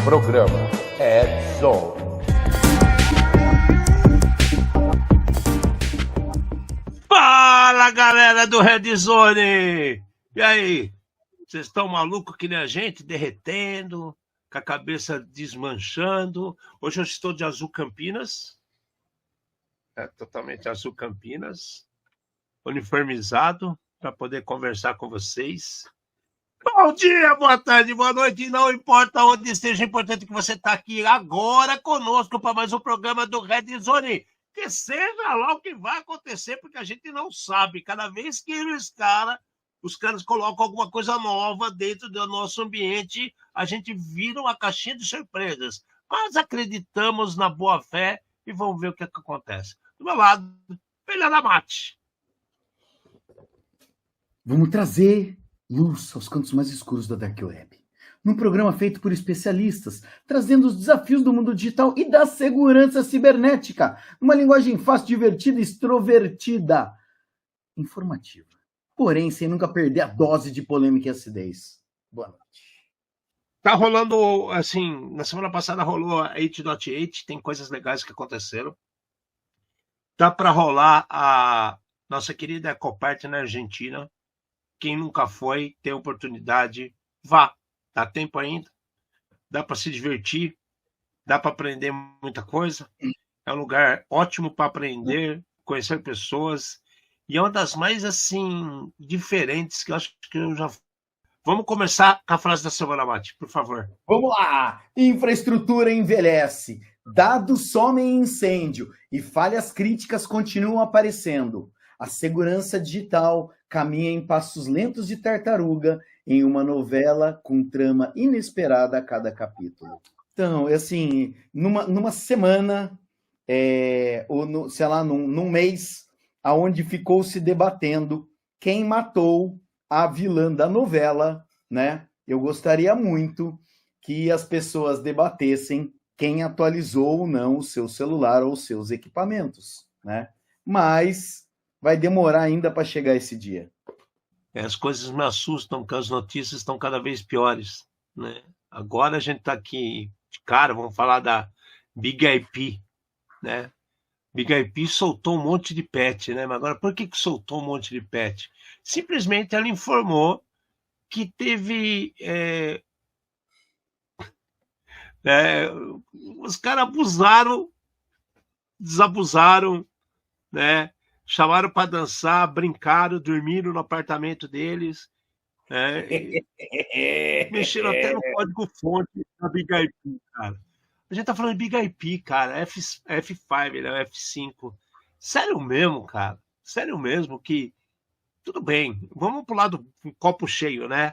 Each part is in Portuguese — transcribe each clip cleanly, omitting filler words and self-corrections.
Programa Red Zone. Fala, galera do Red Zone! E aí? Vocês estão malucos que nem a gente, derretendo, com a cabeça desmanchando? Hoje eu estou de azul Campinas. Totalmente azul Campinas. Uniformizado para poder conversar com vocês. Bom dia, boa tarde, boa noite, não importa onde esteja, importante que você está aqui agora conosco para mais um programa do Red Zone. Que seja lá o que vai acontecer, porque a gente não sabe. Cada vez que os caras colocam alguma coisa nova dentro do nosso ambiente, a gente vira uma caixinha de surpresas. Mas acreditamos na boa fé e vamos ver o que acontece. Do meu lado, Pelhada Mate. Vamos trazer luz aos cantos mais escuros da Dark Web. Num programa feito por especialistas, trazendo os desafios do mundo digital e da segurança cibernética, numa linguagem fácil, divertida, extrovertida, informativa. Porém, sem nunca perder a dose de polêmica e acidez. Boa noite. Tá rolando, assim, na semana passada rolou a 8.8, tem coisas legais que aconteceram. Tá para rolar a nossa querida Ecopart na Argentina. Quem nunca foi, tem oportunidade, vá. Dá tempo ainda, dá para se divertir, dá para aprender muita coisa. É um lugar ótimo para aprender, conhecer pessoas. E é uma das mais, assim, diferentes que eu acho que eu já... Vamos começar com a frase da semana, Mate, por favor. Vamos lá! Infraestrutura envelhece, dados somem em incêndio e falhas críticas continuam aparecendo. A segurança digital caminha em passos lentos de tartaruga em uma novela com trama inesperada a cada capítulo. Então, assim, numa semana, ou sei lá, num mês, aonde ficou se debatendo quem matou a vilã da novela, né? Eu gostaria muito que as pessoas debatessem quem atualizou ou não o seu celular ou os seus equipamentos, né? Mas vai demorar ainda para chegar esse dia. As coisas me assustam, porque as notícias estão cada vez piores, né? Agora a gente está aqui de cara, vamos falar da Big IP, né? Big IP soltou um monte de patch, né? Mas agora, por que soltou um monte de patch? Simplesmente ela informou que teve... os caras desabusaram, né? Chamaram para dançar, brincaram, dormiram no apartamento deles, mexeram até no código-fonte da Big IP, cara. A gente tá falando de Big IP, cara, F5, né? F5. Sério mesmo, cara? Sério mesmo que... Tudo bem, vamos pro lado do copo cheio, né?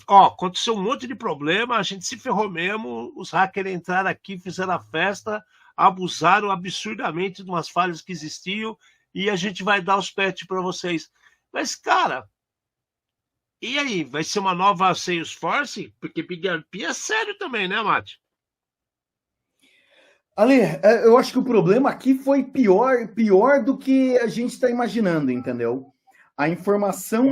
Aconteceu um monte de problema, a gente se ferrou mesmo, os hackers entraram aqui, fizeram a festa, abusaram absurdamente de umas falhas que existiam, e a gente vai dar os patches para vocês. Mas, cara, e aí? Vai ser uma nova Salesforce? Porque Big IP é sério também, né, Mate? Ale, eu acho que o problema aqui foi pior do que a gente está imaginando, entendeu? A informação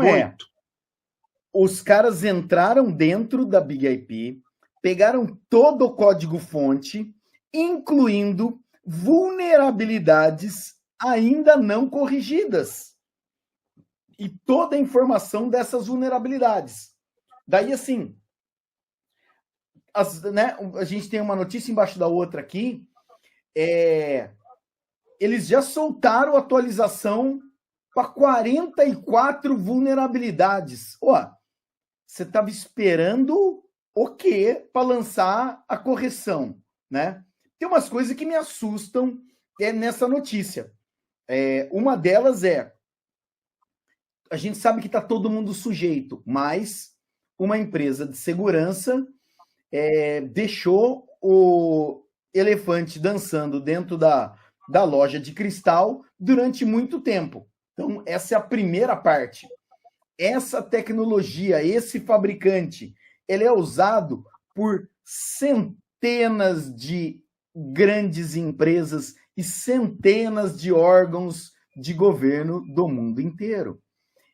os caras entraram dentro da Big IP, pegaram todo o código-fonte, incluindo vulnerabilidades ainda não corrigidas. E toda a informação dessas vulnerabilidades. Daí, assim, a gente tem uma notícia embaixo da outra aqui. Eles já soltaram atualização para 44 vulnerabilidades. Você estava esperando o quê para lançar a correção, né? Tem umas coisas que me assustam nessa notícia. Uma delas a gente sabe que está todo mundo sujeito, mas uma empresa de segurança deixou o elefante dançando dentro da loja de cristal durante muito tempo. Então, essa é a primeira parte. Essa tecnologia, esse fabricante, ele é usado por centenas de grandes empresas e centenas de órgãos de governo do mundo inteiro.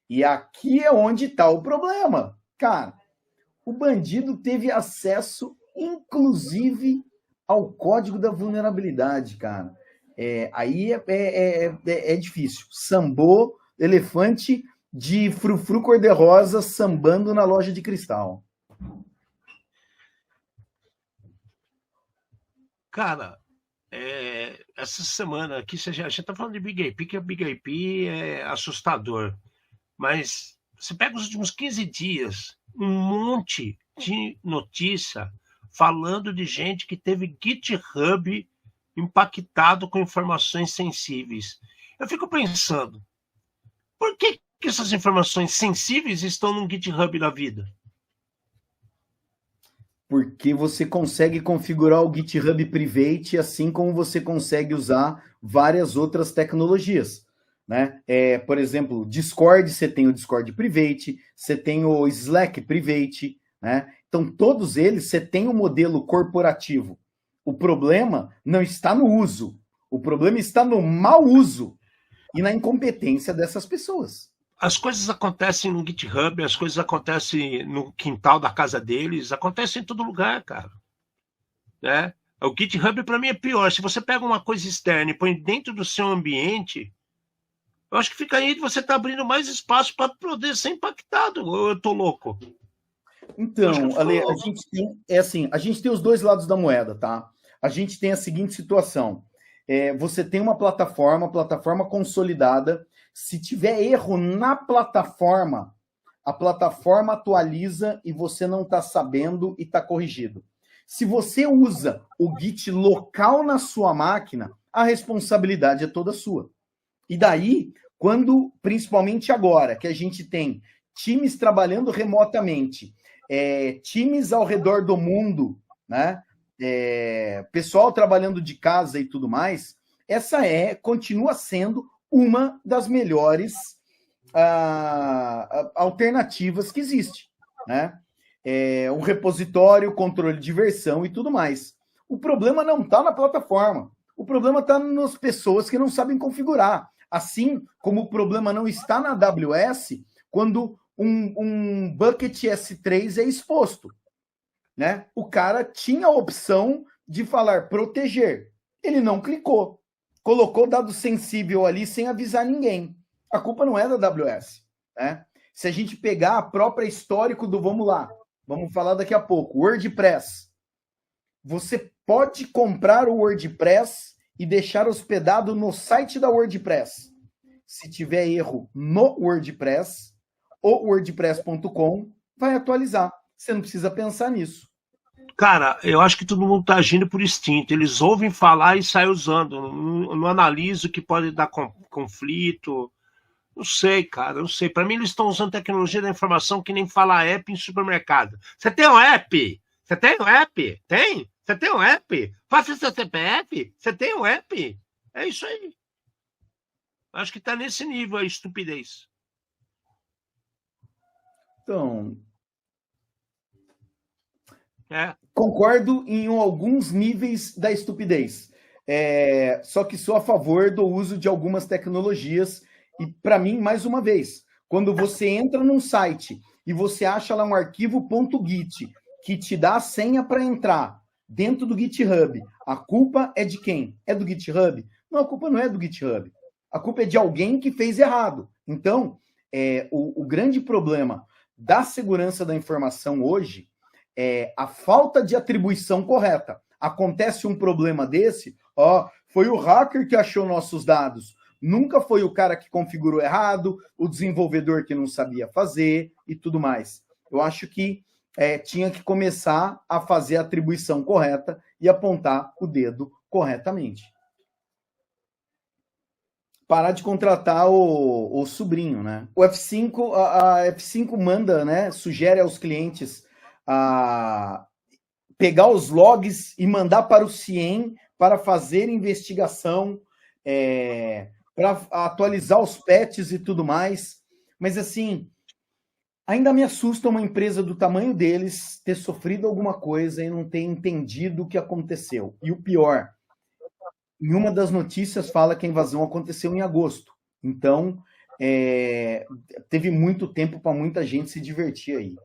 E aqui é onde está o problema. Cara, o bandido teve acesso inclusive ao código da vulnerabilidade, cara. Aí é difícil. Sambô, elefante de frufru cor-de-rosa sambando na loja de cristal. Cara, essa semana aqui, a gente está falando de Big IP, que a Big IP é assustador. Mas você pega os últimos 15 dias, um monte de notícia falando de gente que teve GitHub impactado com informações sensíveis. Eu fico pensando, por que essas informações sensíveis estão no GitHub da vida? Porque você consegue configurar o GitHub Private, assim como você consegue usar várias outras tecnologias, né? Por exemplo, Discord, você tem o Discord Private, você tem o Slack Private, né? Então, todos eles, você tem um modelo corporativo. O problema não está no uso, o problema está no mau uso e na incompetência dessas pessoas. As coisas acontecem no GitHub, as coisas acontecem no quintal da casa deles, acontecem em todo lugar, cara. Né? O GitHub, para mim, é pior. Se você pega uma coisa externa e põe dentro do seu ambiente, eu acho que fica aí, você está abrindo mais espaço para poder ser impactado. Ou eu tô louco? Então, Ale, a gente tem os dois lados da moeda, tá? A gente tem a seguinte situação. Você tem uma plataforma consolidada. Se tiver erro na plataforma, a plataforma atualiza e você não está sabendo e está corrigido. Se você usa o Git local na sua máquina, a responsabilidade é toda sua. E daí, principalmente agora, que a gente tem times trabalhando remotamente, times ao redor do mundo, né? Pessoal trabalhando de casa e tudo mais, essa continua sendo uma das melhores alternativas que existe, né? Um repositório, controle de versão e tudo mais. O problema não está na plataforma, o problema está nas pessoas que não sabem configurar. Assim como o problema não está na AWS quando um bucket S3 é exposto, né? O cara tinha a opção de falar proteger, ele não clicou. Colocou dado sensível ali sem avisar ninguém. A culpa não é da AWS, né? Se a gente pegar a própria histórico vamos falar daqui a pouco, WordPress. Você pode comprar o WordPress e deixar hospedado no site da WordPress. Se tiver erro no WordPress, o wordpress.com vai atualizar. Você não precisa pensar nisso. Cara, eu acho que todo mundo está agindo por instinto. Eles ouvem falar e saem usando. Não analisam o que pode dar conflito. Não sei, cara, não sei. Para mim, eles estão usando tecnologia da informação que nem falar app em supermercado. Você tem um app? Você tem um app? Tem? Você tem um app? Faça seu CPF? Você tem um app? É isso aí. Acho que está nesse nível a estupidez. Então... Concordo em alguns níveis da estupidez. Só que sou a favor do uso de algumas tecnologias. E, para mim, mais uma vez, quando você entra num site e você acha lá um arquivo .git que te dá a senha para entrar dentro do GitHub, a culpa é de quem? É do GitHub? Não, a culpa não é do GitHub. A culpa é de alguém que fez errado. Então, o grande problema da segurança da informação hoje é a falta de atribuição correta. Acontece um problema desse, foi o hacker que achou nossos dados. Nunca foi o cara que configurou errado, o desenvolvedor que não sabia fazer e tudo mais. Eu acho que tinha que começar a fazer a atribuição correta e apontar o dedo corretamente. Parar de contratar o sobrinho, né? O F5, a F5 manda, né? Sugere aos clientes pegar os logs e mandar para o CIEM para fazer investigação, para atualizar os patches e tudo mais. Mas, assim, ainda me assusta uma empresa do tamanho deles ter sofrido alguma coisa e não ter entendido o que aconteceu. E o pior, em uma das notícias fala que a invasão aconteceu em agosto. Então, teve muito tempo para muita gente se divertir aí.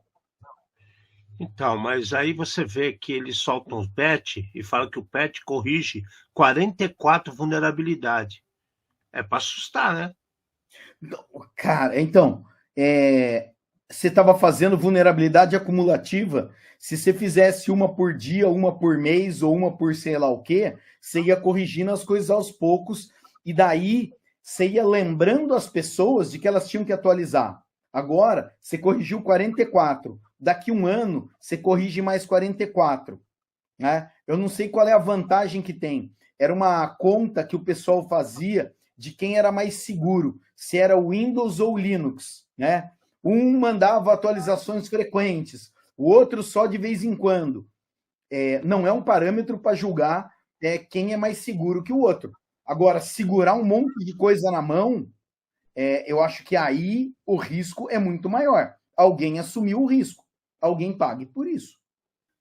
Então, mas aí você vê que eles soltam os patch e falam que o patch corrige 44 vulnerabilidades. É para assustar, né? Cara, então, você estava fazendo vulnerabilidade acumulativa. Se você fizesse uma por dia, uma por mês ou uma por sei lá o quê, você ia corrigindo as coisas aos poucos e daí você ia lembrando as pessoas de que elas tinham que atualizar. Agora, você corrigiu 44. Daqui um ano, você corrige mais 44. Né? Eu não sei qual é a vantagem que tem. Era uma conta que o pessoal fazia de quem era mais seguro, se era o Windows ou o Linux, né? Um mandava atualizações frequentes, o outro só de vez em quando. Não é um parâmetro para julgar quem é mais seguro que o outro. Agora, segurar um monte de coisa na mão, eu acho que aí o risco é muito maior. Alguém assumiu o risco, alguém pague por isso.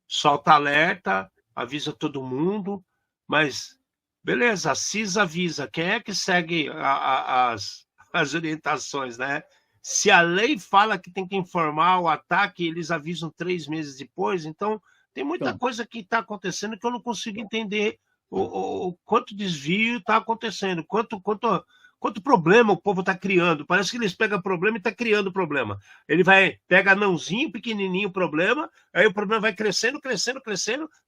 Solta alerta, avisa todo mundo, mas beleza, a CISA avisa. Quem é que segue as orientações, né? Se a lei fala que tem que informar o ataque, eles avisam 3 meses depois, então tem muita coisa que está acontecendo que eu não consigo entender o quanto desvio está acontecendo, quanto problema o povo está criando. Parece que eles pegam problema e está criando problema. Ele pega anãozinho, pequenininho o problema, aí o problema vai crescendo,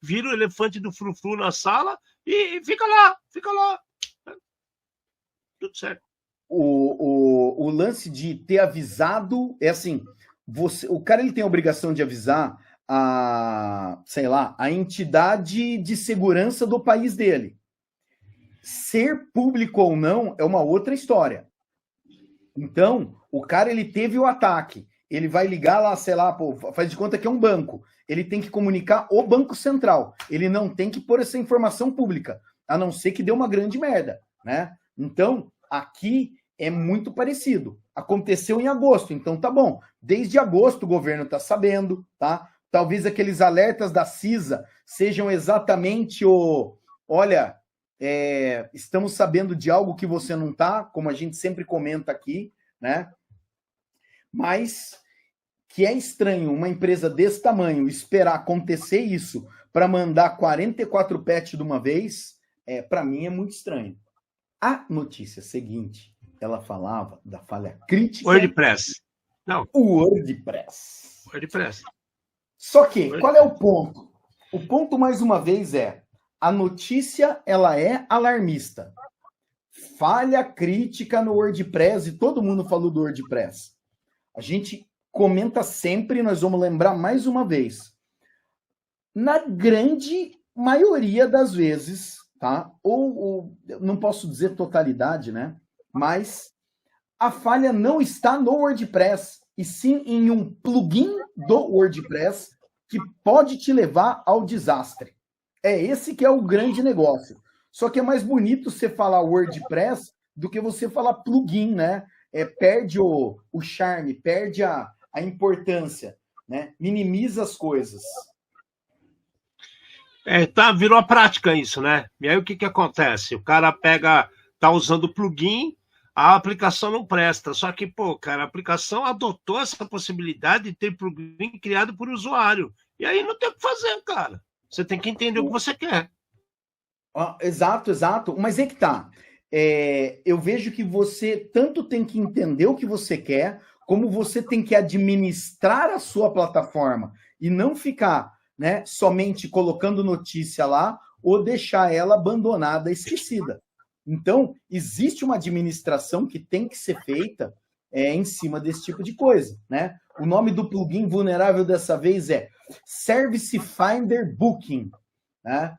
vira o elefante do frufru na sala e fica lá. Tudo certo. O lance de ter avisado é assim, o cara ele tem a obrigação de avisar sei lá, a entidade de segurança do país dele. Ser público ou não é uma outra história. Então, o cara ele teve o ataque, ele vai ligar lá, sei lá, faz de conta que é um banco, ele tem que comunicar o Banco Central, ele não tem que pôr essa informação pública, a não ser que dê uma grande merda, né? Então, aqui é muito parecido. Aconteceu em agosto, então tá bom. Desde agosto o governo tá sabendo, tá? Talvez aqueles alertas da CISA sejam exatamente olha, estamos sabendo de algo que você não tá, como a gente sempre comenta aqui, né? Mas que é estranho uma empresa desse tamanho esperar acontecer isso para mandar 44 patch de uma vez, para mim é muito estranho. A notícia seguinte, ela falava da falha crítica. WordPress. Não. O WordPress. Só que, WordPress. Qual é o ponto? O ponto, mais uma vez, a notícia ela é alarmista. Falha crítica no WordPress, e todo mundo falou do WordPress. A gente comenta sempre, nós vamos lembrar mais uma vez. Na grande maioria das vezes, tá? Ou não posso dizer totalidade, né? Mas a falha não está no WordPress, e sim em um plugin do WordPress que pode te levar ao desastre. É esse que é o grande negócio. Só que é mais bonito você falar WordPress do que você falar plugin, né? Perde o charme, perde a importância, né? Minimiza as coisas. Virou a prática isso, né? E aí o que acontece? O cara tá usando o plugin, a aplicação não presta. Só que, cara, a aplicação adotou essa possibilidade de ter plugin criado por usuário. E aí não tem o que fazer, cara. Você tem que entender o que você quer. Exato. Mas é que tá. Eu vejo que você tanto tem que entender o que você quer, como você tem que administrar a sua plataforma e não ficar, né, somente colocando notícia lá ou deixar ela abandonada, esquecida. Então, existe uma administração que tem que ser feita em cima desse tipo de coisa, né? O nome do plugin vulnerável dessa vez é Service Finder Booking, né?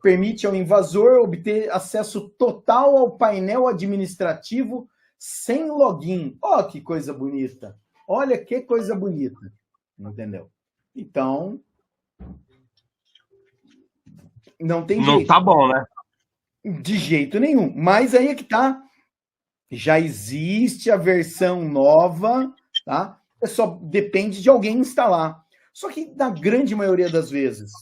Permite ao invasor obter acesso total ao painel administrativo sem login. Ó, que coisa bonita! Olha que coisa bonita! Entendeu? Então, não tem jeito. Não tá bom, né? De jeito nenhum. Mas aí é que tá. Já existe a versão nova, tá? Só depende de alguém instalar. Só que na grande maioria das vezes,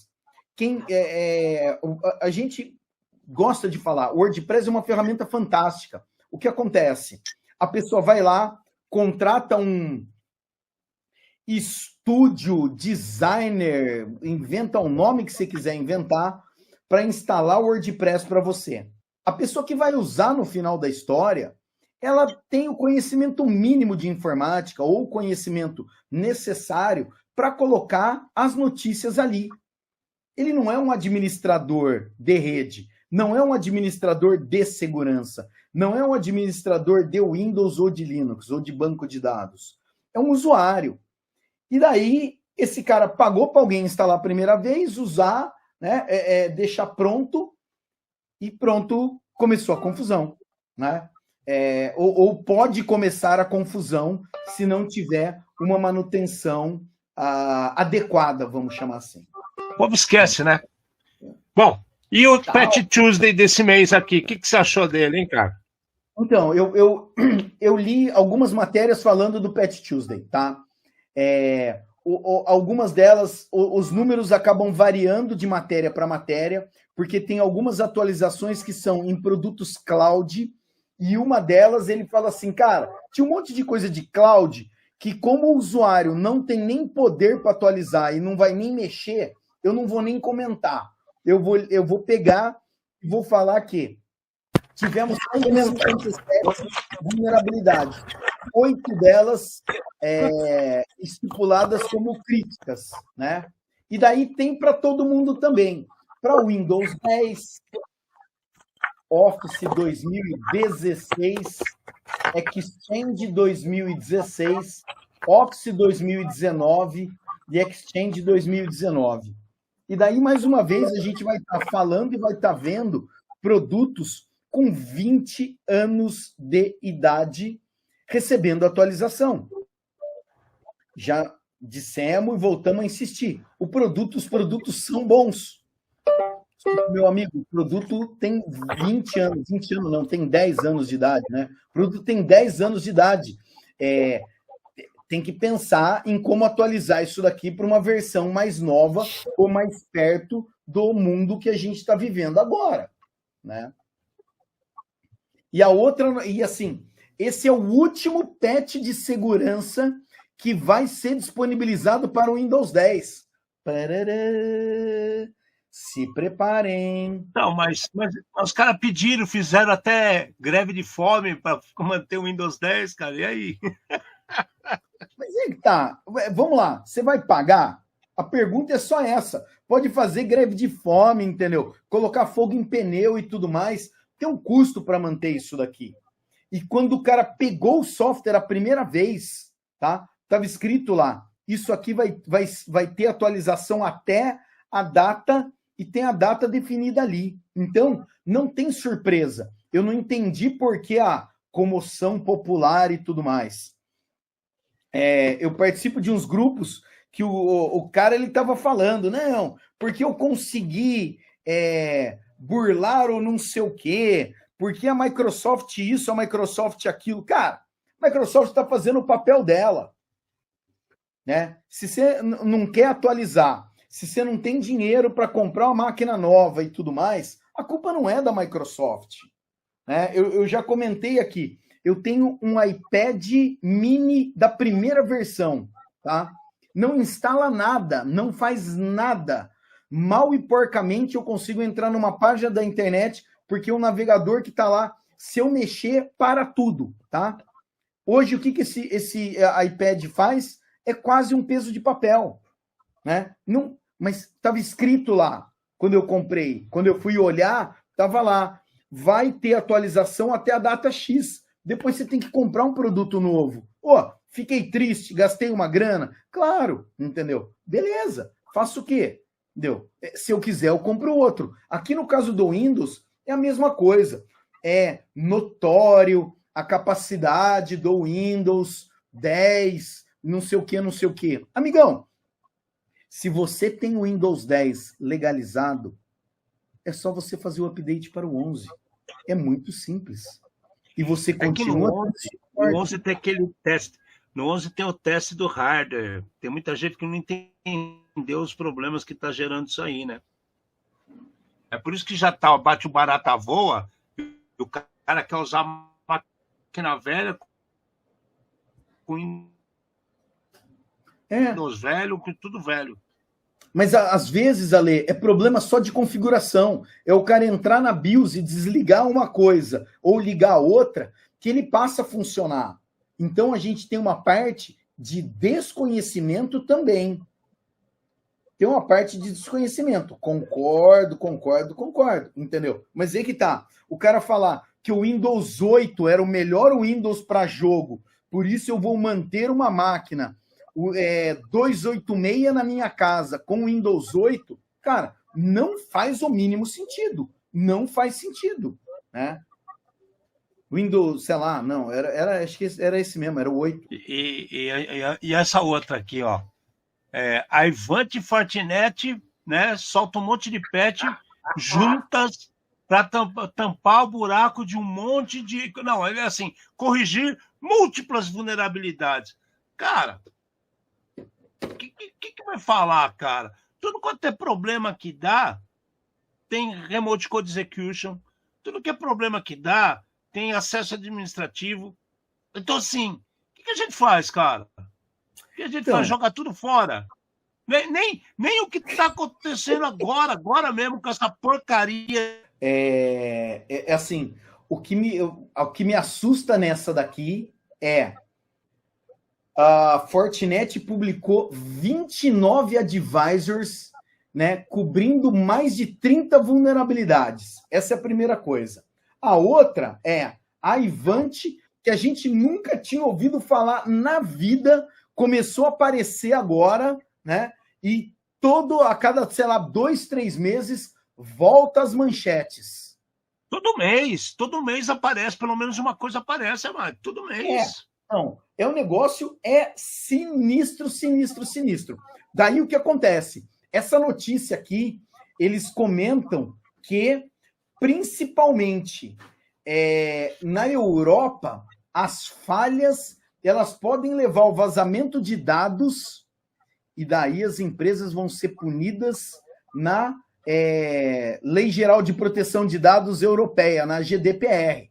a gente gosta de falar, o WordPress é uma ferramenta fantástica. O que acontece? A pessoa vai lá, contrata um estúdio, designer, inventa o nome que você quiser inventar para instalar o WordPress para você. A pessoa que vai usar no final da história, ela tem o conhecimento mínimo de informática ou o conhecimento necessário para colocar as notícias ali. Ele não é um administrador de rede, não é um administrador de segurança, não é um administrador de Windows ou de Linux ou de banco de dados. É um usuário. E daí, esse cara pagou para alguém instalar a primeira vez, usar, né, deixar pronto, e pronto, começou a confusão. Né? Ou pode começar a confusão se não tiver uma manutenção adequada, vamos chamar assim. O povo esquece, né? Bom, e o Patch Tuesday desse mês aqui, o que você achou dele, hein, cara? Então, eu li algumas matérias falando do Patch Tuesday, tá? Algumas delas, os números acabam variando de matéria para matéria, porque tem algumas atualizações que são em produtos cloud, e uma delas ele fala assim, cara, tinha um monte de coisa de cloud que como o usuário não tem nem poder para atualizar e não vai nem mexer, eu não vou nem comentar. Eu vou pegar e vou falar que tivemos 157 vulnerabilidades. 8 delas estipuladas como críticas, né? E daí tem para todo mundo também. Para Windows 10, Office 2016, Exchange 2016, Office 2019 e Exchange 2019. E daí, mais uma vez, a gente vai estar falando e vai estar vendo produtos com 20 anos de idade recebendo atualização. Já dissemos e voltamos a insistir. Os produtos são bons. Meu amigo, o produto tem 20 anos não, tem 10 anos de idade, né? O produto tem 10 anos de idade. Tem que pensar em como atualizar isso daqui para uma versão mais nova ou mais perto do mundo que a gente está vivendo agora, né? E a outra, e assim, esse é o último patch de segurança que vai ser disponibilizado para o Windows 10. Parará, se preparem. Não, mas os caras pediram, fizeram até greve de fome para manter o Windows 10, cara, e aí? Mas é que tá, vamos lá, você vai pagar? A pergunta é só essa. Pode fazer greve de fome, entendeu? Colocar fogo em pneu e tudo mais. Tem um custo para manter isso daqui. E quando o cara pegou o software a primeira vez, tá? Estava escrito lá, isso aqui vai ter atualização até a data e tem a data definida ali. Então, não tem surpresa. Eu não entendi por que a comoção popular e tudo mais. Eu participo de uns grupos que o cara ele estava falando, não, porque eu consegui burlar ou não sei o quê, porque a Microsoft isso, a Microsoft aquilo. Cara, a Microsoft está fazendo o papel dela. Né? Se você não quer atualizar, se você não tem dinheiro para comprar uma máquina nova e tudo mais, a culpa não é da Microsoft. Né? Eu já comentei aqui, eu tenho um iPad mini da primeira versão, tá? Não instala nada, não faz nada. Mal e porcamente eu consigo entrar numa página da internet, porque o navegador que está lá, se eu mexer, para tudo, tá? Hoje, o que esse iPad faz? É quase um peso de papel, né? Não, mas estava escrito lá, quando eu comprei. Quando eu fui olhar, estava lá. Vai ter atualização até a data X. Depois você tem que comprar um produto novo. Fiquei triste, gastei uma grana. Claro, entendeu? Beleza, faço o quê? Entendeu? Se eu quiser, eu compro outro. Aqui no caso do Windows, é a mesma coisa. É notório a capacidade do Windows 10, não sei o que, não sei o que. Amigão, se você tem o Windows 10 legalizado, é só você fazer o update para o 11. É muito simples. E você continua... No 11 tem aquele teste. No 11 tem o teste do hardware. Tem muita gente que não entendeu os problemas que está gerando isso aí, né? É por isso que já tá, bate o barata voa, e o cara quer usar máquina velha com... Windows velho, tudo velho. Mas às vezes, Ale, é problema só de configuração. É o cara entrar na BIOS e desligar uma coisa ou ligar outra, que ele passa a funcionar. Então a gente tem uma parte de desconhecimento também. Tem uma parte de desconhecimento. Concordo, entendeu? Mas aí que tá. O cara falar que o Windows 8 era o melhor Windows para jogo, por isso eu vou manter uma máquina 286 na minha casa com Windows 8, cara, não faz o mínimo sentido. Não faz sentido, né? Windows, sei lá, não, acho que era esse mesmo, era o 8. E essa outra aqui, ó. A Ivanti e Fortinet, né, solta um monte de patch juntas para tampar o buraco de um monte de... Não, ele é assim, corrigir múltiplas vulnerabilidades. Cara, o que vai falar, cara? Tudo quanto é problema que dá, tem Remote Code Execution. Tudo que é problema que dá, tem acesso administrativo. Então, assim, o que a gente faz, cara? O que a gente faz? Jogar tudo fora. Nem o que está acontecendo agora mesmo, com essa porcaria. Assim, o que me assusta nessa daqui é a Fortinet publicou 29 advisors, né, cobrindo mais de 30 vulnerabilidades. Essa é a primeira coisa. A outra é a Ivanti, que a gente nunca tinha ouvido falar na vida, começou a aparecer agora, né? E a cada, sei lá, 2, 3 meses, volta às manchetes. Todo mês aparece, pelo menos uma coisa aparece, mas todo mês. Não, o negócio é sinistro. Daí o que acontece? Essa notícia aqui, eles comentam que, principalmente na Europa, as falhas elas podem levar ao vazamento de dados e daí as empresas vão ser punidas na Lei Geral de Proteção de Dados Europeia, na GDPR.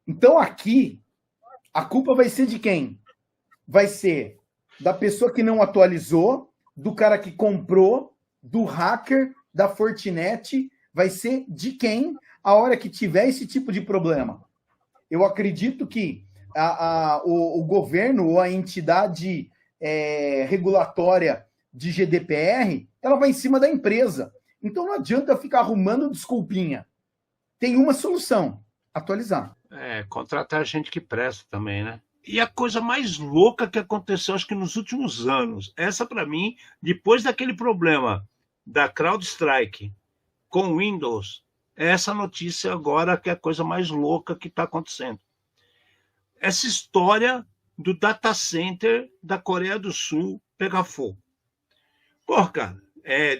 Então, aqui, a culpa vai ser de quem? Vai ser da pessoa que não atualizou, do cara que comprou, do hacker, da Fortinet, vai ser de quem a hora que tiver esse tipo de problema. Eu acredito que o governo ou a entidade regulatória de GDPR, ela vai em cima da empresa. Então não adianta ficar arrumando desculpinha. Tem uma solução, atualizar. Contratar gente que presta também, né? E a coisa mais louca que aconteceu, acho que nos últimos anos, essa para mim, depois daquele problema da CrowdStrike com Windows, essa notícia agora que é a coisa mais louca que está acontecendo. Essa história do data center da Coreia do Sul pegar fogo. Porra, cara,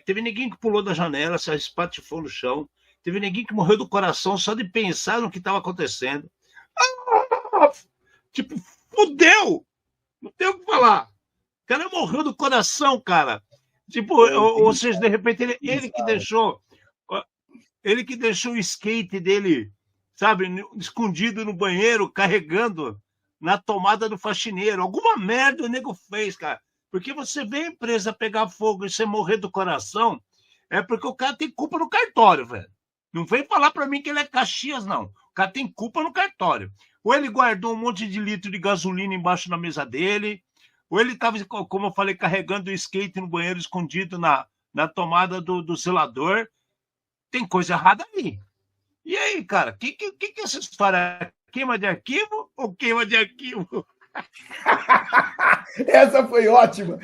teve ninguém que pulou da janela, se espatifou no chão, teve ninguém que morreu do coração só de pensar no que estava acontecendo. Tipo, fudeu! Não tem o que falar. O cara morreu do coração, cara. Tipo, ou seja, de repente, ele que deixou o skate dele, sabe, escondido no banheiro, carregando na tomada do faxineiro. Alguma merda o nego fez, cara. Porque você vê a empresa pegar fogo e você morrer do coração, é porque o cara tem culpa no cartório, velho. Não vem falar para mim que ele é Caxias, não. O cara tem culpa no cartório. Ou ele guardou um monte de litro de gasolina embaixo da mesa dele, ou ele estava, como eu falei, carregando o skate no banheiro escondido na tomada do zelador. Tem coisa errada aí. E aí, cara, que é essa história? Queima de arquivo ou queima de arquivo? Essa foi ótima.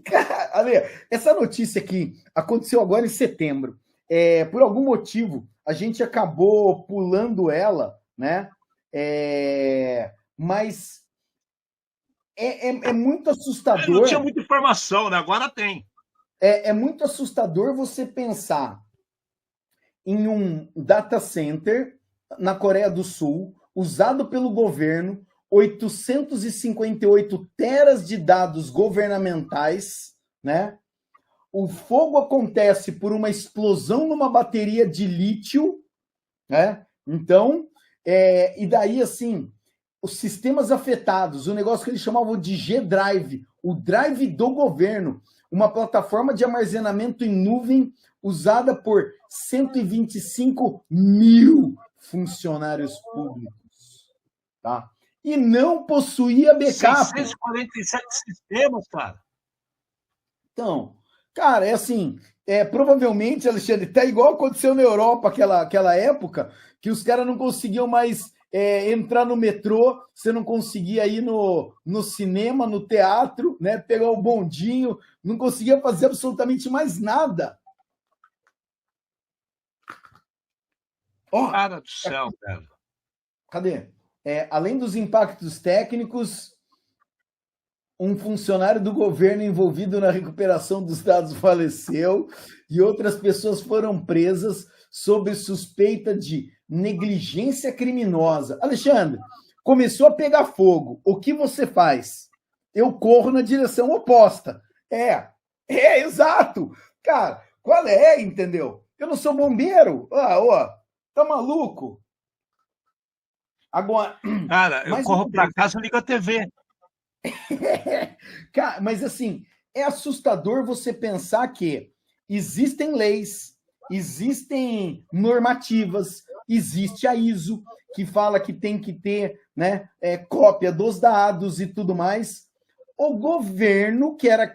Cara, Ale, essa notícia aqui aconteceu agora em setembro. Por algum motivo, a gente acabou pulando ela, né? Mas é muito assustador. Não tinha muita informação, né? Agora tem. É muito assustador você pensar em um data center na Coreia do Sul, usado pelo governo, 858 teras de dados governamentais, né? O fogo acontece por uma explosão numa bateria de lítio, né? Então, e daí, assim, os sistemas afetados, o negócio que eles chamavam de G-Drive, o drive do governo, uma plataforma de armazenamento em nuvem usada por 125 mil funcionários públicos, tá? E não possuía backup. 647 sistemas, cara. Então, cara, é assim, provavelmente, Alexandre, tá igual aconteceu na Europa aquela época, que os caras não conseguiam mais entrar no metrô, você não conseguia ir no cinema, no teatro, né? Pegar o bondinho, não conseguia fazer absolutamente mais nada. Cara do céu, cara. Cadê? Além dos impactos técnicos, um funcionário do governo envolvido na recuperação dos dados faleceu e outras pessoas foram presas sob suspeita de negligência criminosa. Alexandre, começou a pegar fogo. O que você faz? Eu corro na direção oposta. Exato. Cara, qual entendeu? Eu não sou bombeiro. Tá maluco? Agora, cara, eu corro para casa e ligo a TV. Cara, mas assim, é assustador você pensar que existem leis, existem normativas, existe a ISO, que fala que tem que ter, né, cópia dos dados e tudo mais. O governo, que era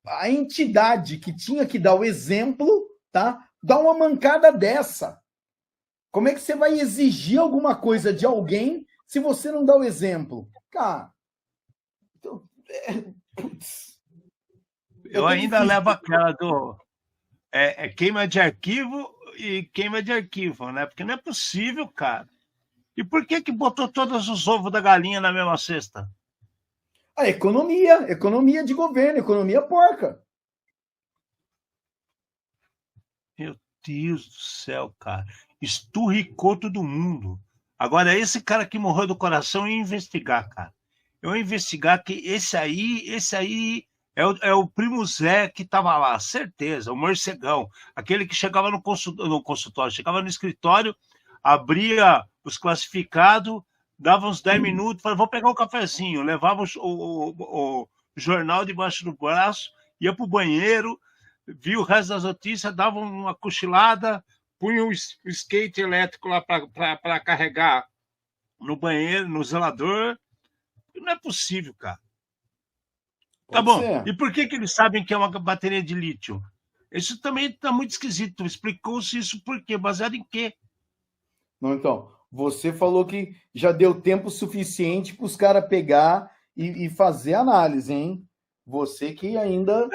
a entidade que tinha que dar o exemplo, tá? Dá uma mancada dessa. Como é que você vai exigir alguma coisa de alguém se você não dá o exemplo? Cara, eu ainda levo aquela do queima de arquivo e queima de arquivo, né? Porque não é possível, cara. E por que botou todos os ovos da galinha na mesma cesta? A economia de governo, economia porca. Meu Deus do céu, cara. Esturricou todo mundo. Agora, esse cara que morreu do coração, eu ia investigar, cara. Eu ia investigar que esse aí é o primo Zé que estava lá, certeza, o morcegão. Aquele que chegava no consultório, chegava no escritório, abria os classificados, dava uns 10 minutos, falava, vou pegar um cafezinho, levava o jornal debaixo do braço, ia para o banheiro, via o resto das notícias, dava uma cochilada, punha o skate elétrico lá para carregar no banheiro, no zelador. Não é possível, cara. Tá bom. E por que eles sabem que é uma bateria de lítio? Isso também está muito esquisito. Explicou-se isso por quê? Baseado em quê? Não, então, você falou que já deu tempo suficiente para os caras pegar e fazer análise, hein? Você que ainda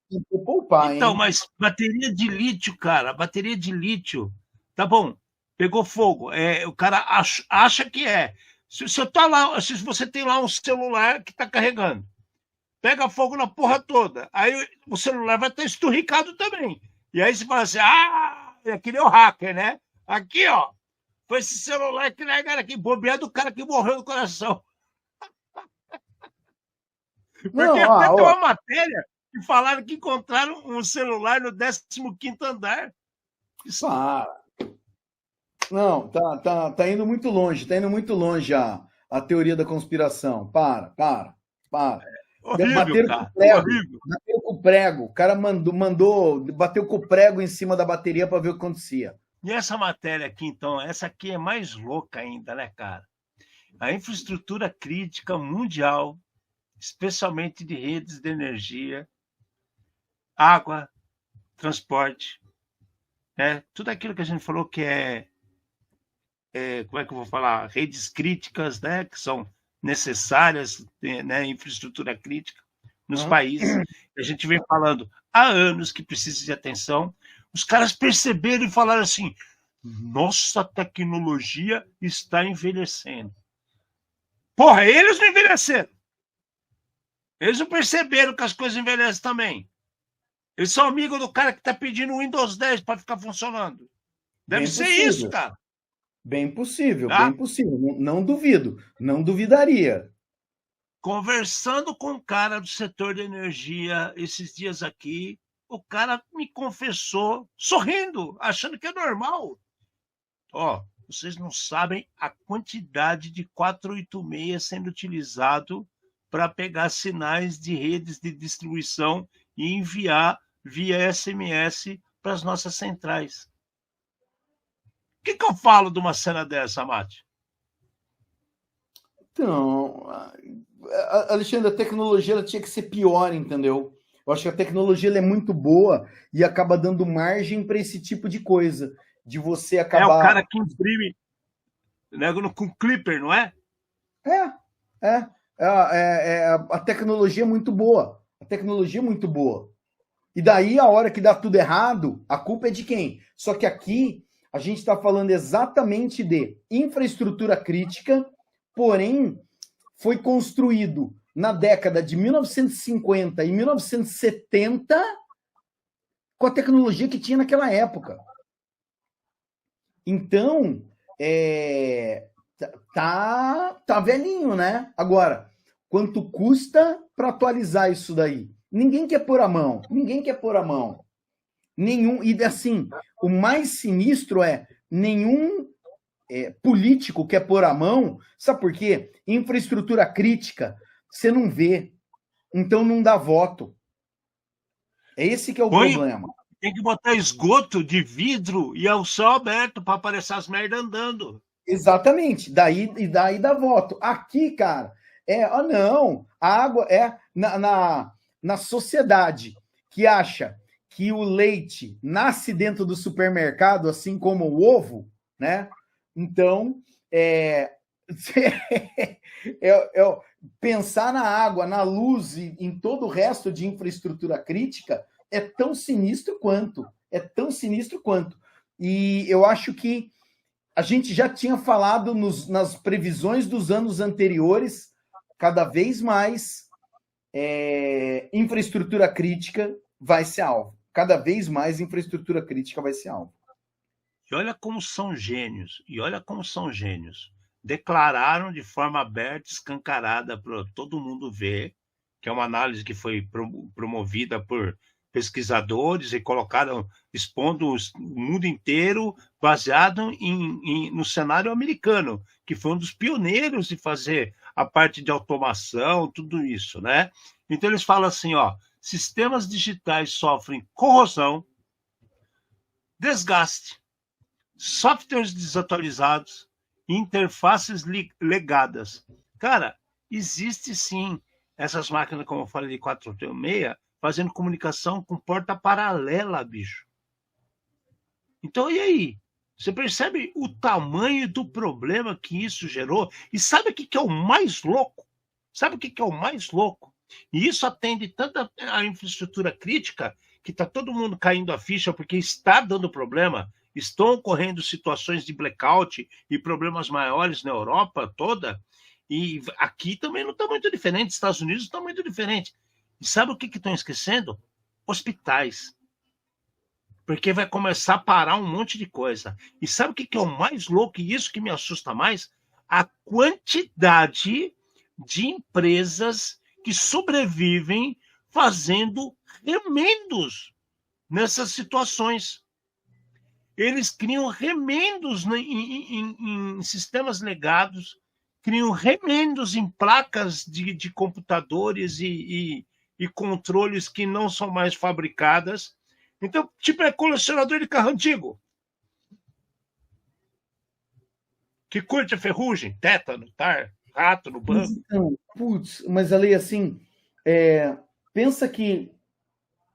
tentou poupar, então, hein? Mas bateria de lítio, cara, bateria de lítio, tá bom, pegou fogo, o cara acha que é. Se você tem lá um celular que tá carregando, pega fogo na porra toda, aí o celular vai estar esturricado também. E aí você fala assim, é que nem o hacker, né? Aqui, ó, foi esse celular que largaram aqui, bobear do cara que morreu do coração. Porque até tem uma matéria que falaram que encontraram um celular no 15º andar. Não, tá indo muito longe a teoria da conspiração. Para. Horrível, Bateu com o prego. O cara bateu com o prego em cima da bateria para ver o que acontecia. E essa matéria aqui, então, essa aqui é mais louca ainda, né, cara? A infraestrutura crítica mundial, especialmente de redes de energia, água, transporte, né? Tudo aquilo que a gente falou que como é que eu vou falar? Redes críticas, né? Que são necessárias, né? Infraestrutura crítica nos países. A gente vem falando há anos que precisa de atenção. Os caras perceberam e falaram assim, nossa tecnologia está envelhecendo. Porra, eles não envelheceram. Eles não perceberam que as coisas envelhecem também. Eles são amigos do cara que está pedindo o Windows 10 para ficar funcionando. Deve ser isso, cara. Bem possível, bem possível. Não duvido, não duvidaria. Conversando com um cara do setor de energia esses dias aqui, o cara me confessou, sorrindo, achando que é normal. Ó, Vocês não sabem a quantidade de 486 sendo utilizado para pegar sinais de redes de distribuição e enviar via SMS para as nossas centrais. O que eu falo de uma cena dessa, Mate? Então, Alexandre, a tecnologia ela tinha que ser pior, entendeu? Eu acho que a tecnologia ela é muito boa e acaba dando margem para esse tipo de coisa. De você acabar. É o cara que imprime, né, com clipper, não é? A tecnologia é muito boa. A tecnologia é muito boa. E daí, a hora que dá tudo errado, a culpa é de quem? Só que aqui, a gente está falando exatamente de infraestrutura crítica, porém, foi construído na década de 1950 e 1970 com a tecnologia que tinha naquela época. Então, tá velhinho, né? Agora, quanto custa para atualizar isso daí? Ninguém quer pôr a mão. Nenhum. E assim, o mais sinistro é nenhum político quer pôr a mão. Sabe por quê? Infraestrutura crítica, você não vê. Então não dá voto. É esse que é o problema. Tem que botar esgoto de vidro e ao céu aberto para aparecer as merdas andando. Exatamente. Daí dá voto. Aqui, cara, não. A água é na sociedade que acha que o leite nasce dentro do supermercado, assim como o ovo, né? Então, pensar na água, na luz e em todo o resto de infraestrutura crítica é tão sinistro quanto. E eu acho que a gente já tinha falado nas previsões dos anos anteriores, cada vez mais infraestrutura crítica vai ser alvo. Cada vez mais infraestrutura crítica vai ser alvo. E olha como são gênios. Declararam de forma aberta, escancarada para todo mundo ver, que é uma análise que foi promovida por pesquisadores e colocaram, expondo o mundo inteiro, baseado no cenário americano, que foi um dos pioneiros de fazer a parte de automação, tudo isso, né? Então eles falam assim, sistemas digitais sofrem corrosão, desgaste, softwares desatualizados, interfaces legadas. Cara, existe sim essas máquinas, como eu falei, de 486, fazendo comunicação com porta paralela, bicho. Então, e aí? Você percebe o tamanho do problema que isso gerou? E sabe o que é o mais louco? E isso atende tanto a infraestrutura crítica, que está todo mundo caindo a ficha porque está dando problema, estão ocorrendo situações de blackout e problemas maiores na Europa toda, e aqui também não está muito diferente, Estados Unidos está muito diferente. E sabe o que estão esquecendo? Hospitais. Porque vai começar a parar um monte de coisa. E sabe o que é o mais louco? E isso que me assusta mais? A quantidade de empresas que sobrevivem fazendo remendos nessas situações. Eles criam remendos em sistemas legados, criam remendos em placas de computadores e controles que não são mais fabricadas. Então, tipo, é colecionador de carro antigo. Que curte a ferrugem, tétano, rato no banco. Então, mas ali, assim, pensa que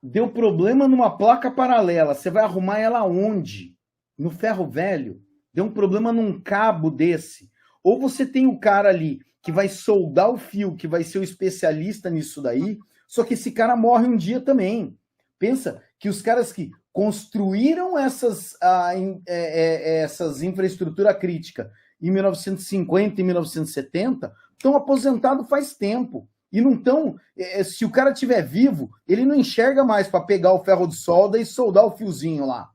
deu problema numa placa paralela. Você vai arrumar ela onde? No ferro velho? Deu um problema num cabo desse. Ou você tem o cara ali que vai soldar o fio, que vai ser o especialista nisso daí, só que esse cara morre um dia também. Pensa que os caras que construíram essas infraestrutura crítica em 1950 e 1970 estão aposentados faz tempo. E não estão. Se o cara estiver vivo, ele não enxerga mais para pegar o ferro de solda e soldar o fiozinho lá.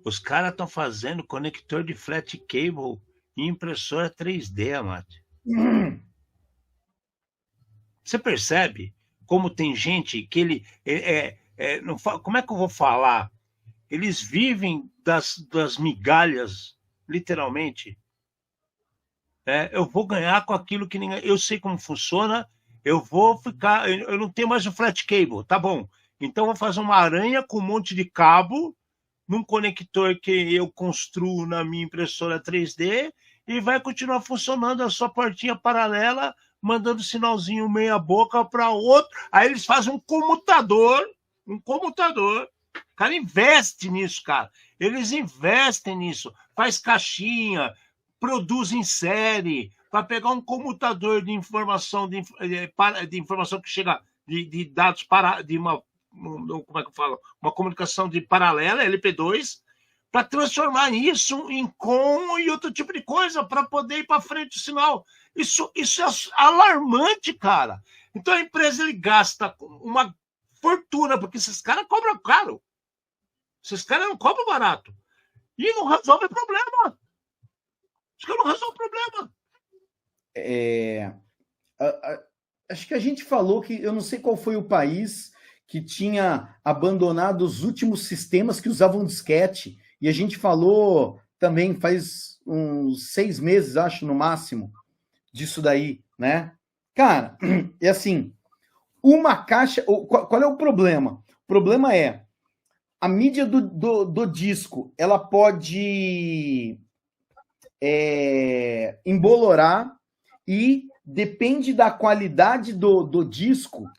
Os caras estão fazendo conector de flat cable e impressora 3D, Amate. Você percebe como tem gente que ele... como é que eu vou falar? eles vivem das migalhas, literalmente. Eu vou ganhar com aquilo que ninguém... Eu sei como funciona, eu vou ficar... Eu não tenho mais o flat cable, tá bom. Então, eu vou fazer uma aranha com um monte de cabo, num conector que eu construo na minha impressora 3D, e vai continuar funcionando a sua portinha paralela, mandando sinalzinho meia boca para outro. Aí eles fazem um comutador. O cara investe nisso, cara. Eles investem nisso. Faz caixinha, produz em série, para pegar um comutador de informação, de informação que chega de dados de uma, como é que eu falo? Uma comunicação de paralela, LP2, para transformar isso em com e outro tipo de coisa, para poder ir para frente o sinal. Isso é alarmante, cara. Então a empresa ele gasta uma fortuna, porque esses caras cobram caro. Esses caras não cobram barato. E não resolve o problema. Os caras não resolvem o problema. Acho que a gente falou que, eu não sei qual foi o país que tinha abandonado os últimos sistemas que usavam disquete. E a gente falou também faz uns 6 meses, acho, no máximo, disso daí, né? Cara, é assim, uma caixa... Qual é o problema? O problema é a mídia do disco, ela pode embolorar e depende da qualidade do disco,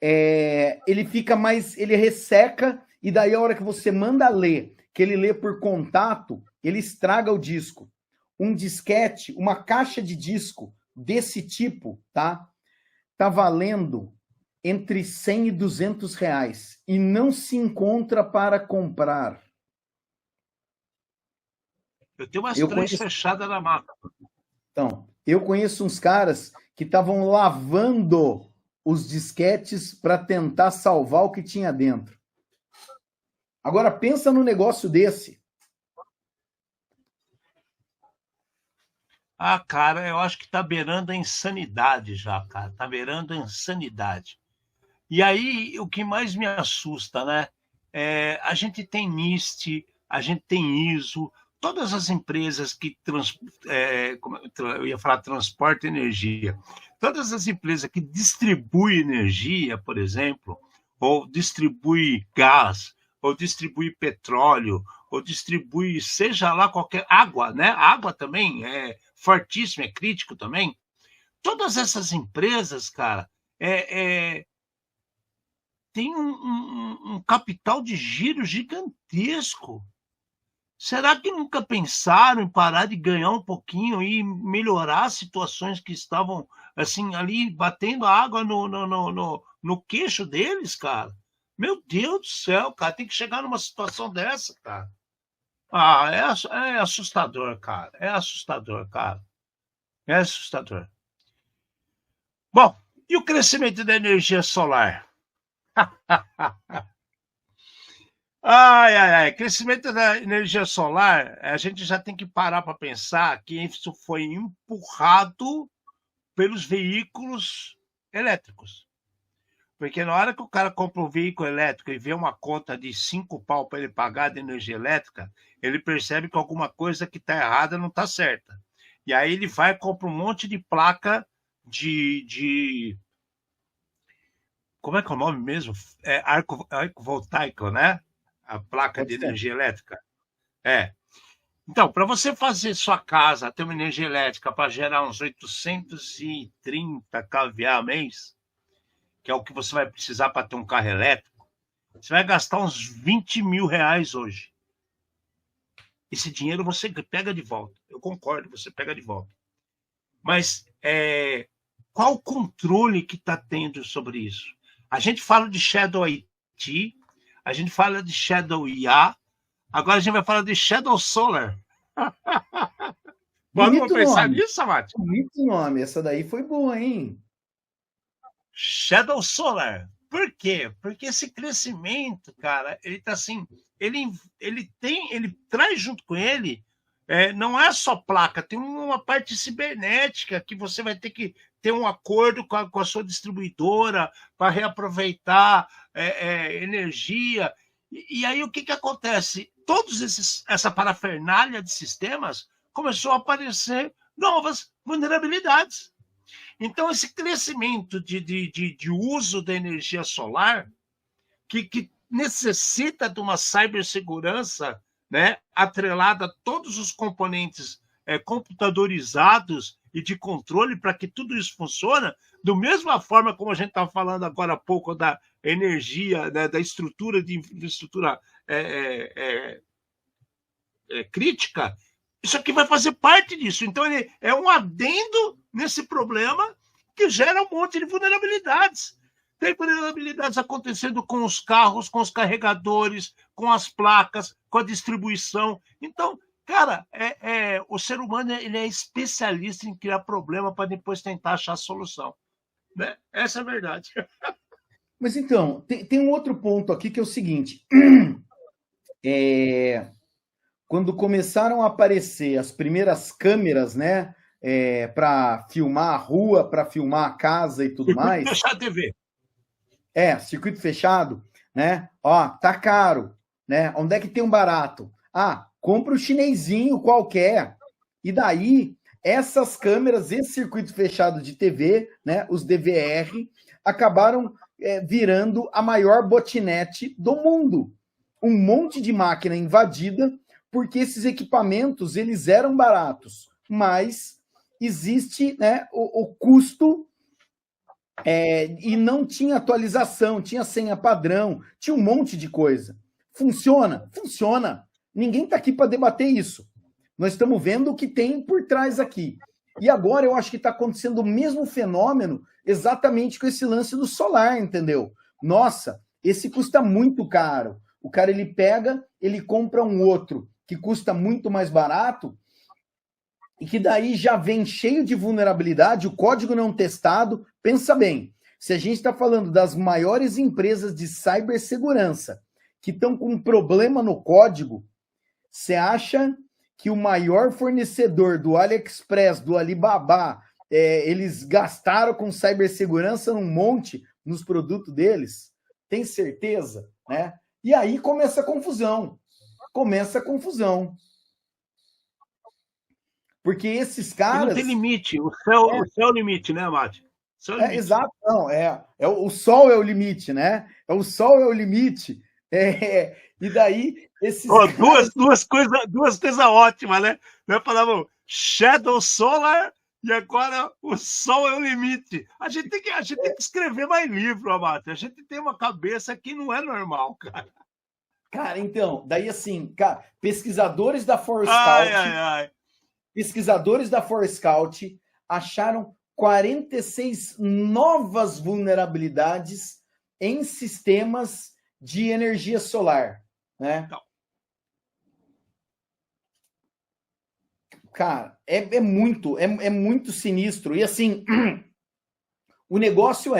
ele fica mais... Ele resseca e daí a hora que você manda ler, que ele lê por contato, ele estraga o disco. Um disquete, uma caixa de disco desse tipo, tá valendo entre 100 e 200 reais e não se encontra para comprar. Eu tenho umas 3 fechadas na mata. Então, eu conheço uns caras que estavam lavando os disquetes para tentar salvar o que tinha dentro. Agora, pensa no negócio desse. Cara, eu acho que tá beirando a insanidade já, cara. Tá beirando a insanidade. E aí, o que mais me assusta, né? A gente tem NIST, a gente tem ISO, todas as empresas que eu ia falar transporte energia, todas as empresas que distribuem energia, por exemplo, ou distribui gás, ou distribui petróleo, ou distribui, seja lá qualquer água, né? A água também é fortíssimo, é crítico também. Todas essas empresas, cara, tem um capital de giro gigantesco. Será que nunca pensaram em parar de ganhar um pouquinho e melhorar as situações que estavam assim ali batendo a água no queixo deles, cara? Meu Deus do céu, cara, tem que chegar numa situação dessa, cara. É assustador, cara. É assustador, cara. É assustador. Bom, e o crescimento da energia solar? Crescimento da energia solar, a gente já tem que parar para pensar que isso foi empurrado pelos veículos elétricos. Porque na hora que o cara compra um veículo elétrico e vê uma conta de 5 pau para ele pagar de energia elétrica, ele percebe que alguma coisa que está errada não está certa. E aí ele vai e compra um monte de placa de como é que é o nome mesmo? Arco voltaico, né? A placa de energia elétrica. Então, para você fazer sua casa ter uma energia elétrica para gerar uns 830 kVA mês, que é o que você vai precisar para ter um carro elétrico, você vai gastar uns 20 mil reais hoje. Esse dinheiro você pega de volta. Eu concordo, você pega de volta. Mas qual o controle que está tendo sobre isso? A gente fala de Shadow IT, a gente fala de Shadow IA, agora a gente vai falar de Shadow Solar. Vamos pensar nisso, Mate? Bonito nome, essa daí foi boa, hein? Shadow Solar. Por quê? Porque esse crescimento, cara, ele tá assim, ele traz junto com ele, não é só placa, tem uma parte cibernética que você vai ter que ter um acordo com a sua distribuidora para reaproveitar energia. E aí o que acontece? Essa parafernália de sistemas começou a aparecer novas vulnerabilidades. Então, esse crescimento de uso da energia solar, que necessita de uma cibersegurança, né, atrelada a todos os componentes computadorizados e de controle para que tudo isso funcione, da mesma forma como a gente estava falando agora há pouco da energia, né, da estrutura de infraestrutura crítica, isso aqui vai fazer parte disso. Então, ele é um adendo nesse problema que gera um monte de vulnerabilidades. Tem vulnerabilidades acontecendo com os carros, com os carregadores, com as placas, com a distribuição. Então, cara, o ser humano ele é especialista em criar problema para depois tentar achar a solução. Né? Essa é a verdade. Mas então, tem um outro ponto aqui que é o seguinte. Quando começaram a aparecer as primeiras câmeras, né, para filmar a rua, para filmar a casa e tudo mais. Fechar a TV. Circuito fechado, né? Ó, tá caro, né? Onde é que tem um barato? Ah, compra um chinesinho qualquer. E daí, essas câmeras, esse circuito fechado de TV, né, os DVR, acabaram virando a maior botnet do mundo. Um monte de máquina invadida, porque esses equipamentos, eles eram baratos, mas existe, né, o custo e não tinha atualização, tinha senha padrão, tinha um monte de coisa. Funciona? Funciona. Ninguém está aqui para debater isso. Nós estamos vendo o que tem por trás aqui. E agora eu acho que está acontecendo o mesmo fenômeno exatamente com esse lance do solar, entendeu? Nossa, esse custa muito caro. O cara, ele pega, ele compra um outro que custa muito mais barato e que daí já vem cheio de vulnerabilidade, o código não testado. Pensa bem, se a gente está falando das maiores empresas de cibersegurança que estão com um problema no código, você acha que o maior fornecedor do AliExpress, do Alibaba, eles gastaram com cibersegurança num monte nos produtos deles? Tem certeza? Né? E aí começa a confusão. Porque esses caras... E não tem limite, o céu é o limite, né, Mate? Exato, não, o sol é o limite, né? O sol é o limite. E daí, esses caras... duas coisas ótimas, né? Nós falamos Shadow Solar e agora o sol é o limite. A gente tem que escrever mais livro, Amate. A gente tem uma cabeça que não é normal, cara. Cara, então, daí assim, cara, pesquisadores da Forescout, pesquisadores da Forescout acharam 46 novas vulnerabilidades em sistemas de energia solar, né? Não. Cara, é muito sinistro. E assim, o negócio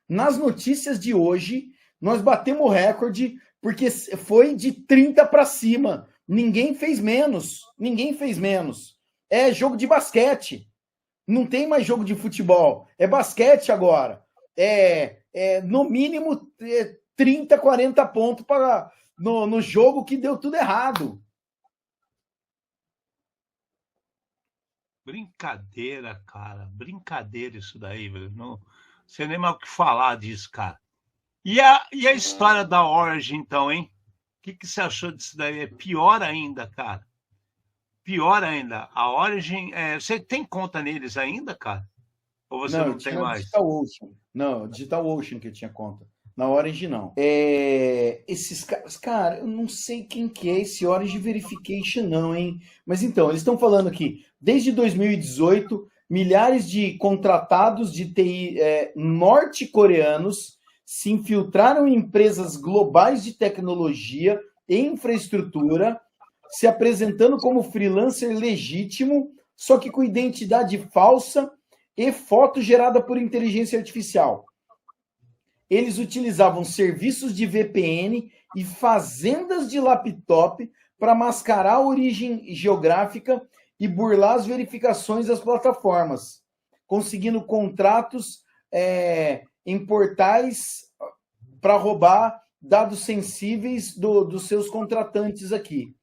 nas notícias de hoje, nós batemos o recorde porque foi de 30 para cima. Ninguém fez menos. É jogo de basquete. Não tem mais jogo de futebol. É basquete agora. No mínimo 30, 40 pontos no jogo que deu tudo errado. Brincadeira, cara. Brincadeira isso daí, velho. Não sei nem mais o que falar disso, cara. E a história da Origin, então, hein? O que você achou disso daí? É pior ainda, cara. Pior ainda. A Origin... você tem conta neles ainda, cara? Ou você não tem mais? DigitalOcean que eu tinha conta. Na Origin, não. Esses caras... Cara, eu não sei quem que é esse Origin Verification, não, hein? Mas então, eles estão falando aqui, desde 2018, milhares de contratados de TI norte-coreanos se infiltraram em empresas globais de tecnologia e infraestrutura, se apresentando como freelancer legítimo, só que com identidade falsa e foto gerada por inteligência artificial. Eles utilizavam serviços de VPN e fazendas de laptop para mascarar a origem geográfica e burlar as verificações das plataformas, conseguindo contratos em portais para roubar dados sensíveis dos seus contratantes aqui.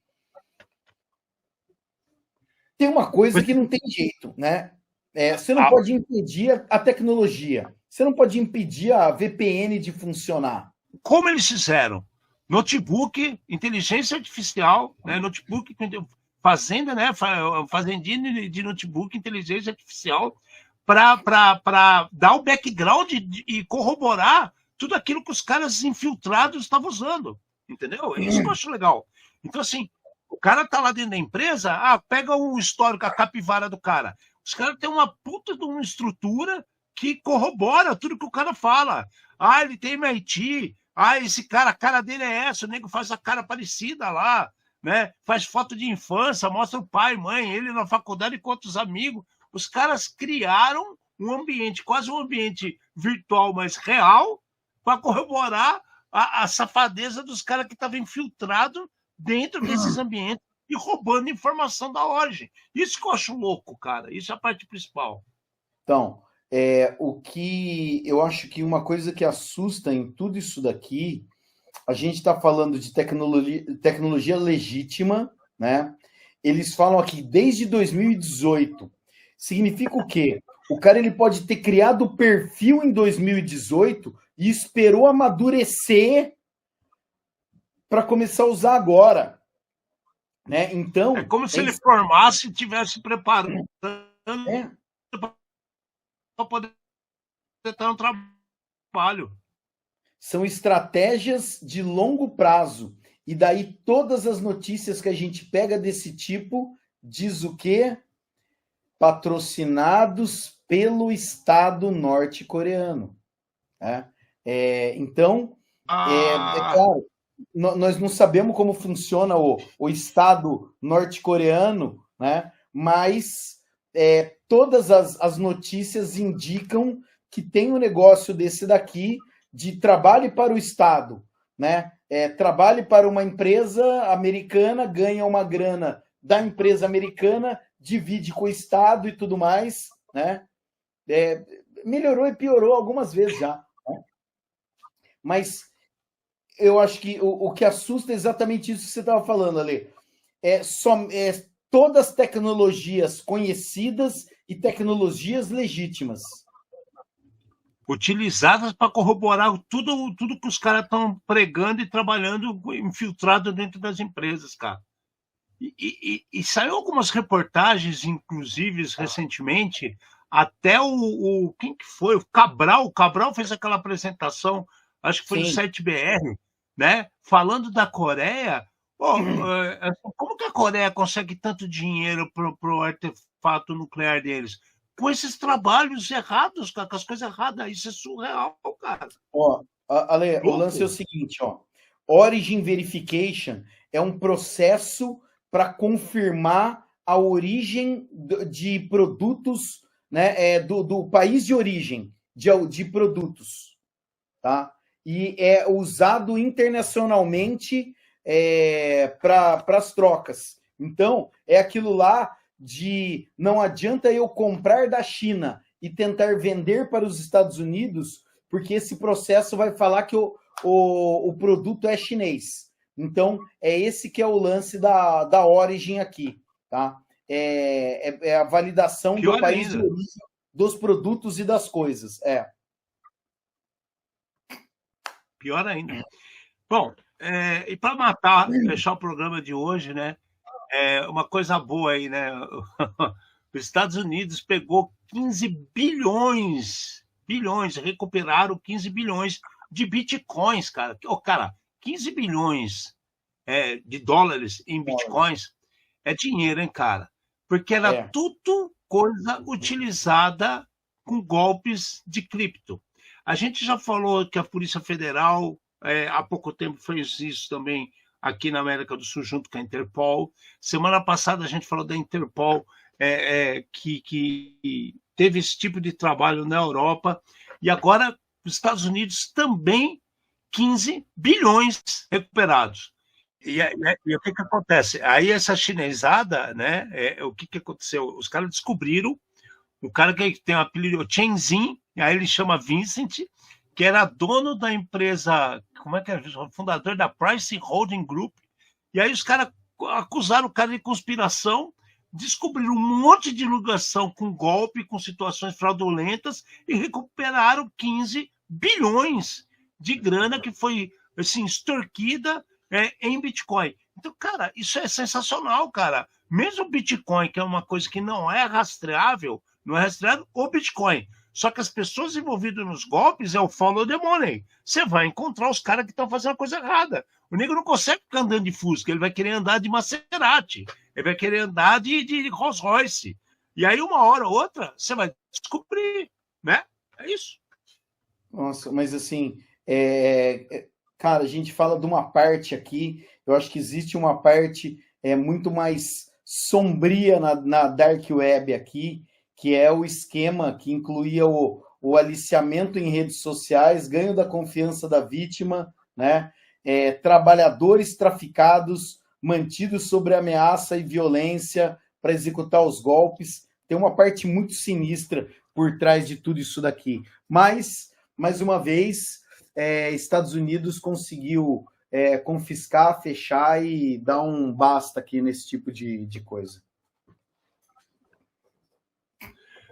Tem uma coisa que não tem jeito, né? Você não pode impedir a tecnologia. Você não pode impedir a VPN de funcionar. Como eles fizeram? Notebook, inteligência artificial, né? Notebook, fazenda, né? Fazendinha de notebook, inteligência artificial, para dar o background e corroborar tudo aquilo que os caras infiltrados estavam usando. Entendeu? É isso que eu acho legal. Então, assim, o cara tá lá dentro da empresa, pega o histórico, a capivara do cara. Os caras têm uma puta de uma estrutura que corrobora tudo que o cara fala. Ele tem MIT. Esse cara, a cara dele é essa, o nego faz a cara parecida lá, né? Faz foto de infância, mostra o pai, mãe, ele na faculdade com outros amigos. Os caras criaram um ambiente, quase um ambiente virtual, mas real, para corroborar a safadeza dos caras que estavam infiltrados dentro desses ambientes e roubando informação da origem. Isso que eu acho louco, cara. Isso é a parte principal. Então, o que eu acho que uma coisa que assusta em tudo isso daqui, a gente está falando de tecnologia legítima, né? Eles falam aqui desde 2018. Significa o quê? O cara ele pode ter criado o perfil em 2018 e esperou amadurecer para começar a usar agora, né? Então é como se ele formasse e estivesse preparando para poder estar no trabalho. São estratégias de longo prazo. E daí todas as notícias que a gente pega desse tipo diz o quê? Patrocinados pelo Estado norte-coreano. Né? Então, claro, nós não sabemos como funciona o Estado norte-coreano, né? Mas todas as notícias indicam que tem um negócio desse daqui de trabalho para o Estado, né? Trabalhe para uma empresa americana, ganha uma grana da empresa americana, divide com o Estado e tudo mais, né? Melhorou e piorou algumas vezes já, né? Mas eu acho que o que assusta é exatamente isso que você estava falando, Ale. Todas as tecnologias conhecidas e tecnologias legítimas. Utilizadas para corroborar tudo que os caras estão pregando e trabalhando infiltrado dentro das empresas, cara. E saiu algumas reportagens, inclusive, recentemente, até quem que foi? O Cabral fez aquela apresentação, acho que foi no 7BR, né? Falando da Coreia. Como que a Coreia consegue tanto dinheiro para o artefato nuclear deles? Com esses trabalhos errados, cara, com as coisas erradas. Isso é surreal, cara. Ale, o lance é o seguinte, Origin Verification é um processo para confirmar a origem de produtos, né, do país de origem de produtos, tá? E é usado internacionalmente para as trocas. Então, é aquilo lá de não adianta eu comprar da China e tentar vender para os Estados Unidos, porque esse processo vai falar que o produto é chinês. Então, é esse que é o lance da origem aqui, tá? É a validação do país de origem dos produtos e das coisas. Pior ainda. Bom, e para fechar o programa de hoje, né? Uma coisa boa aí, né? Os Estados Unidos pegou 15 bilhões, recuperaram 15 bilhões de bitcoins, cara. Cara, 15 bilhões de dólares em bitcoins é dinheiro, hein, cara? Porque era tudo coisa utilizada com golpes de cripto. A gente já falou que a Polícia Federal há pouco tempo fez isso também aqui na América do Sul, junto com a Interpol. Semana passada a gente falou da Interpol, que teve esse tipo de trabalho na Europa. E agora, os Estados Unidos também, 15 bilhões recuperados. E o que acontece? Aí essa chinesada, né? O que aconteceu? Os caras descobriram, o cara que tem o apelido Chen Zin, aí ele chama Vincent, que era dono da empresa, como é que é? Fundador da Price Holding Group. E aí os caras acusaram o cara de conspiração, descobriram um monte de ligação com golpe, com situações fraudulentas e recuperaram 15 bilhões de grana que foi assim, extorquida em Bitcoin. Então, cara, isso é sensacional, cara. Mesmo o Bitcoin, que é uma coisa que não é rastreável, não é rastreado o Bitcoin. Só que as pessoas envolvidas nos golpes é o follow the money. Você vai encontrar os caras que estão fazendo a coisa errada. O negro não consegue ficar andando de Fusca, ele vai querer andar de Maserati, ele vai querer andar de Rolls Royce. E aí, uma hora ou outra, você vai descobrir, né? É isso. Nossa, mas assim, cara, a gente fala de uma parte aqui, eu acho que existe uma parte muito mais sombria na Dark Web aqui, que é o esquema que incluía o aliciamento em redes sociais, ganho da confiança da vítima, né? Trabalhadores traficados, mantidos sob ameaça e violência para executar os golpes. Tem uma parte muito sinistra por trás de tudo isso daqui. Mas, mais uma vez, Estados Unidos conseguiu confiscar, fechar e dar um basta aqui nesse tipo de coisa.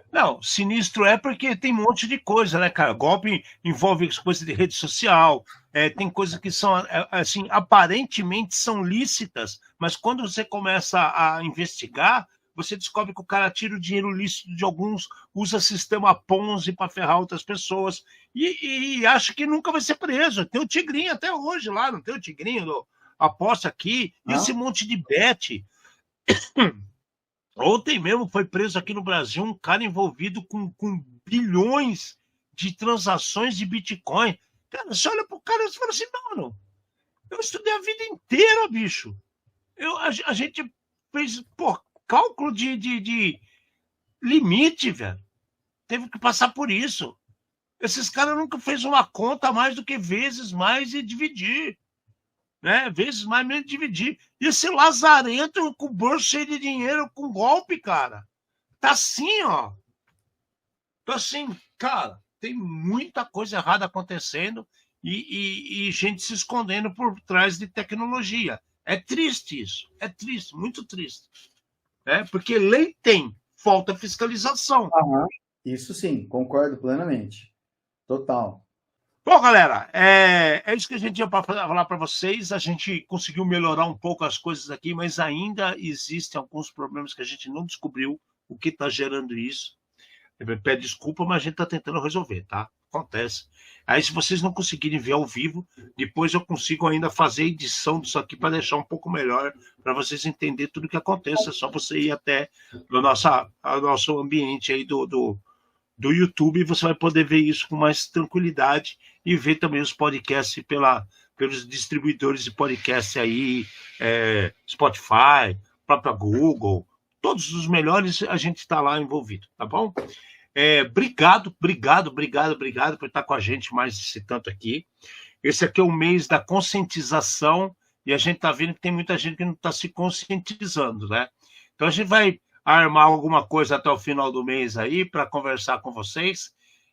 Não, sinistro porque tem um monte de coisa, né, cara? Golpe envolve coisa de rede social, tem coisas que são, assim, aparentemente são lícitas, mas quando você começa a investigar, você descobre que o cara tira o dinheiro lícito de alguns, usa sistema Ponzi para ferrar outras pessoas e acha que nunca vai ser preso. Tem o Tigrinho até hoje lá, não tem o Tigrinho? Aposta aqui, esse monte de bet. Ontem mesmo foi preso aqui no Brasil um cara envolvido com bilhões de transações de Bitcoin. Cara, você olha pro cara e fala assim, mano, eu estudei a vida inteira, bicho. A gente fez, cálculo de limite, velho. Teve que passar por isso. Esses caras nunca fez uma conta mais do que vezes mais e dividir. Né? Vezes mais mesmo dividir. E esse lazarento com o bolso cheio de dinheiro com golpe, cara. Tá assim, ó. Tá assim, cara, tem muita coisa errada acontecendo e gente se escondendo por trás de tecnologia. É triste isso. É triste, muito triste. Porque lei tem, falta fiscalização. Isso sim, concordo plenamente. Total. Bom, galera, é isso que a gente tinha para falar para vocês. A gente conseguiu melhorar um pouco as coisas aqui, mas ainda existem alguns problemas que a gente não descobriu o que está gerando isso. Eu peço desculpa, mas a gente está tentando resolver, tá? Acontece. Aí, se vocês não conseguirem ver ao vivo, depois eu consigo ainda fazer edição disso aqui para deixar um pouco melhor, para vocês entenderem tudo o que acontece. É só você ir até o nosso ambiente aí do YouTube, você vai poder ver isso com mais tranquilidade e ver também os podcasts pelos distribuidores de podcast aí, Spotify, própria Google, todos os melhores a gente está lá envolvido, tá bom? Obrigado por estar com a gente mais esse tanto aqui. Esse aqui é o mês da conscientização e a gente está vendo que tem muita gente que não está se conscientizando, né? Então a gente vai armar alguma coisa até o final do mês aí para conversar com vocês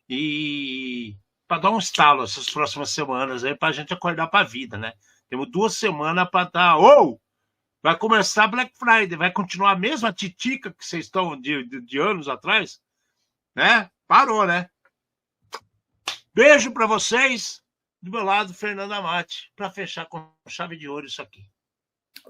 e para dar um estalo essas próximas semanas aí para a gente acordar para a vida, né? Temos 2 semanas para dar. Vai começar Black Friday, vai continuar a mesma titica que vocês estão de anos atrás, né? Parou, né? Beijo para vocês. Do meu lado, Fernando Amati, para fechar com chave de ouro isso aqui.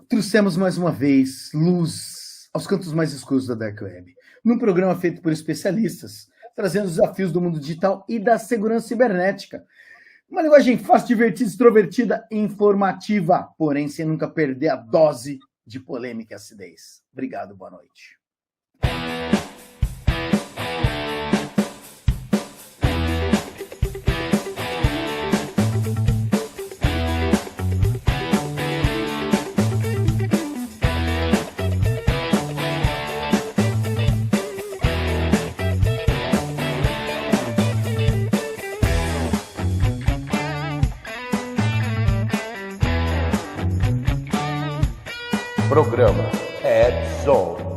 Trouxemos mais uma vez luz aos cantos mais escuros da Dark Web, num programa feito por especialistas, trazendo os desafios do mundo digital e da segurança cibernética. Uma linguagem fácil, divertida, extrovertida, informativa, porém sem nunca perder a dose de polêmica e acidez. Obrigado, boa noite. Programa Ed Zone.